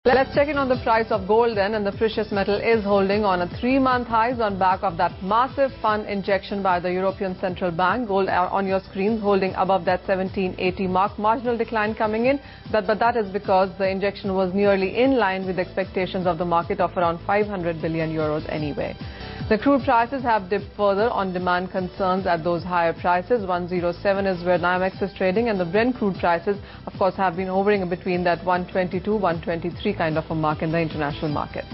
Let's check in on the price of gold then, and the precious metal is holding on a 3-month highs on back of that massive fund injection by the European Central Bank. Gold on your screens holding above that 1780 mark. Marginal decline coming in, but that is because the injection was nearly in line with expectations of the market of around 500 billion euros anyway. The crude prices have dipped further on demand concerns at those higher prices. 107 is where NYMEX is trading, and the Brent crude prices, of course, have been hovering between that 122, 123 kind of a mark in the international market.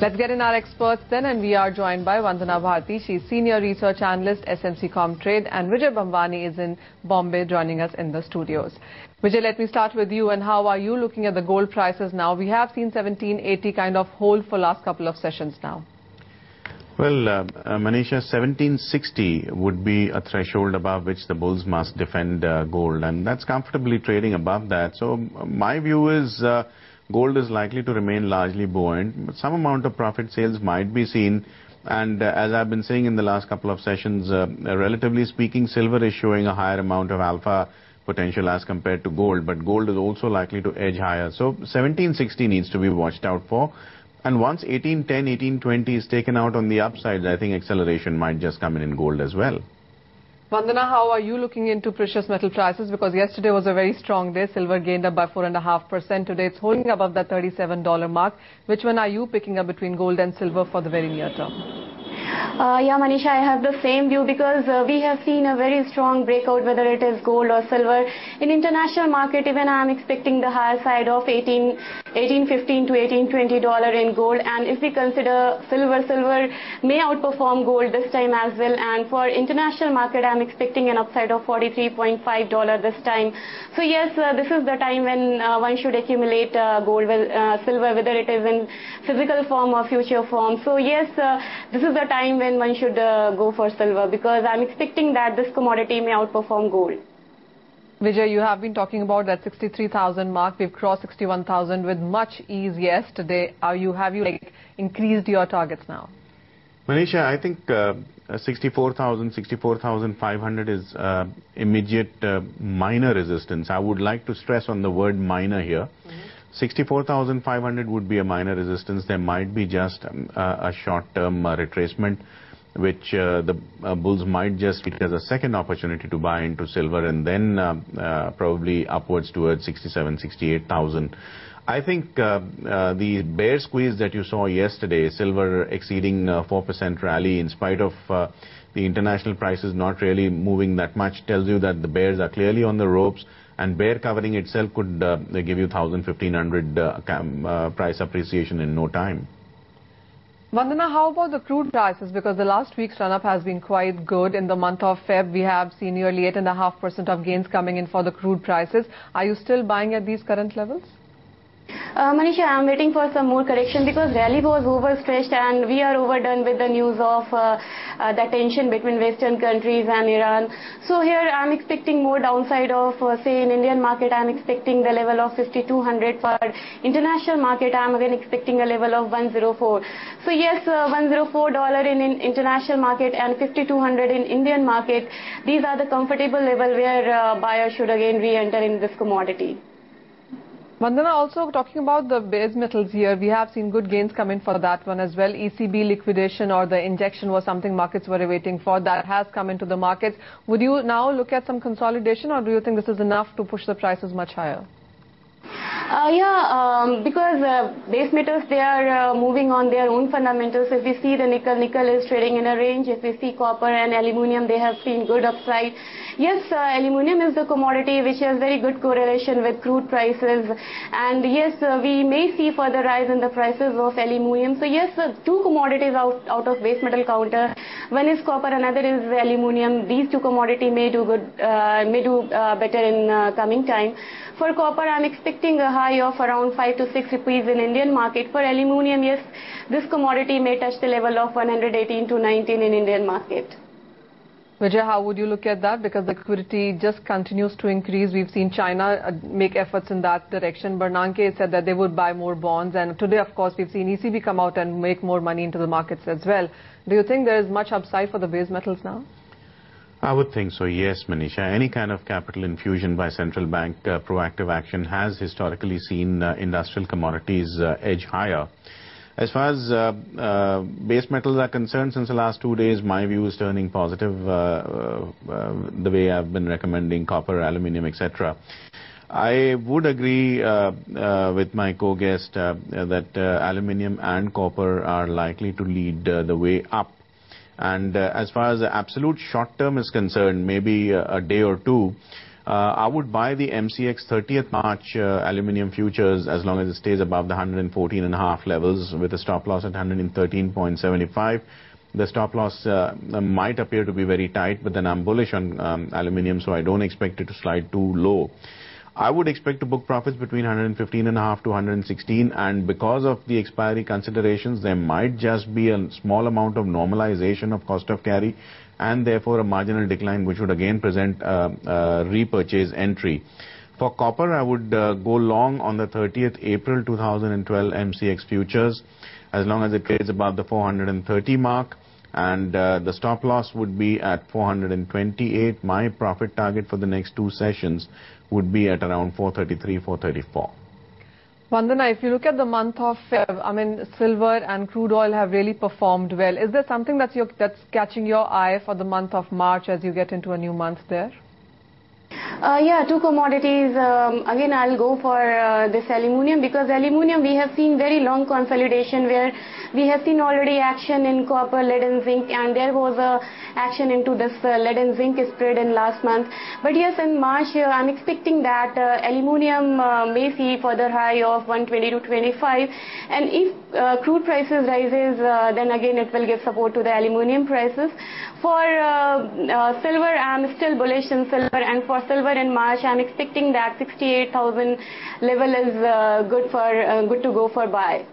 Let's get in our experts then, and we are joined by Vandana Bharti. She's Senior Research Analyst, SMC Comtrade, and Vijay Bambani is in Bombay joining us in the studios. Vijay, let me start with you, and how are you looking at the gold prices now? We have seen 1780 kind of hold for last couple of sessions now. Well, Manisha, 1760 would be a threshold above which the bulls must defend gold, and that's comfortably trading above that. So my view is gold is likely to remain largely buoyant, but some amount of profit sales might be seen. And as I've been saying in the last couple of sessions, relatively speaking, silver is showing a higher amount of alpha potential as compared to gold, but gold is also likely to edge higher. So 1760 needs to be watched out for. And once 1810, 1820 is taken out on the upsides, I think acceleration might just come in gold as well. Vandana, how are you looking into precious metal prices? Because yesterday was a very strong day. Silver gained up by 4.5%. Today it's holding above the $37 mark. Which one are you picking up between gold and silver for the very near term? Yeah, Manisha, I have the same view because we have seen a very strong breakout, whether it is gold or silver. In international market, even I am expecting the higher side of $18.15 to $18.20 in gold. And if we consider silver may outperform gold this time as well. And for international market, I am expecting an upside of $43.5 this time. So yes, this is the time when one should accumulate gold, silver, whether it is in physical form or future form. So yes, this is the time when one should go for silver, because I'm expecting that this commodity may outperform gold. Vijay, you have been talking about that 63,000 mark. We've crossed 61,000 with much ease yesterday. Have you increased your targets now? Manisha, I think 64,000, 64,500 is immediate minor resistance. I would like to stress on the word minor here. 64,500 would be a minor resistance. There might be just a short-term retracement, which the bulls might just take as a second opportunity to buy into silver, and then probably upwards towards 67, 68,000. I think the bear squeeze that you saw yesterday, silver exceeding 4% rally in spite of the international prices not really moving that much, tells you that the bears are clearly on the ropes, and bear covering itself could give you 1,000, 1,500 price appreciation in no time. Vandana, how about the crude prices? Because the last week's run-up has been quite good. In the month of Feb, we have seen nearly 8.5% of gains coming in for the crude prices. Are you still buying at these current levels? Manisha, I am waiting for some more correction because rally was overstretched and we are overdone with the news of the tension between Western countries and Iran. So here I am expecting more downside of, say, in Indian market, I am expecting the level of 5,200. For international market, I am again expecting a level of 104. So yes, $104 in international market and 5,200 in Indian market. These are the comfortable level where buyers should again re-enter in this commodity. Vandana, also talking about the base metals here, we have seen good gains come in for that one as well. ECB liquidation or the injection was something markets were waiting for. That has come into the markets. Would you now look at some consolidation, or do you think this is enough to push the prices much higher? Because base metals, they are moving on their own fundamentals. If we see the nickel is trading in a range. If we see copper and aluminium, they have seen good upside. Yes, aluminium is the commodity which has very good correlation with crude prices. And yes, we may see further rise in the prices of aluminium. So yes, two commodities out of base metal counter. One is copper, another is aluminium. These two commodities may do good, better in coming time. For copper, I am expecting a high of around 5 to 6 rupees in Indian market. For aluminium, yes, this commodity may touch the level of 118 to 19 in Indian market. Vijay, how would you look at that? Because the liquidity just continues to increase. We've seen China make efforts in that direction. Bernanke said that they would buy more bonds. And today, of course, we've seen ECB come out and make more money into the markets as well. Do you think there is much upside for the base metals now? I would think so, yes, Manisha. Any kind of capital infusion by central bank proactive action has historically seen industrial commodities edge higher. As far as base metals are concerned, since the last 2 days, my view is turning positive the way I've been recommending copper, aluminium, etc. I would agree with my co-guest that aluminium and copper are likely to lead the way up. And as far as the absolute short term is concerned, maybe a day or two, I would buy the MCX 30th March aluminium futures as long as it stays above the 114.5 levels with a stop loss at 113.75. The stop loss might appear to be very tight, but then I'm bullish on aluminium, so I don't expect it to slide too low. I would expect to book profits between 115.5 to 116, and because of the expiry considerations, there might just be a small amount of normalization of cost of carry and therefore a marginal decline, which would again present a repurchase entry. For copper, I would go long on the 30th April 2012 MCX futures as long as it trades above the 430 mark, and the stop loss would be at 428. My profit target for the next 2 sessions would be at around 433, 434. Vandana, if you look at the month of Feb, silver and crude oil have really performed well. Is there something that's catching your eye for the month of March as you get into a new month there? Yeah, 2 commodities. Again, I'll go for this aluminium, because aluminium we have seen very long consolidation where we have seen already action in copper, lead and zinc, and there was a action into this lead and zinc spread in last month. But yes, in March I'm expecting that aluminium may see further high of 120 to 25, and if crude prices rises, then again it will give support to the aluminium prices. For silver, I'm still bullish in silver, and for silver in March, I'm expecting that 68,000 level is good to go for buy.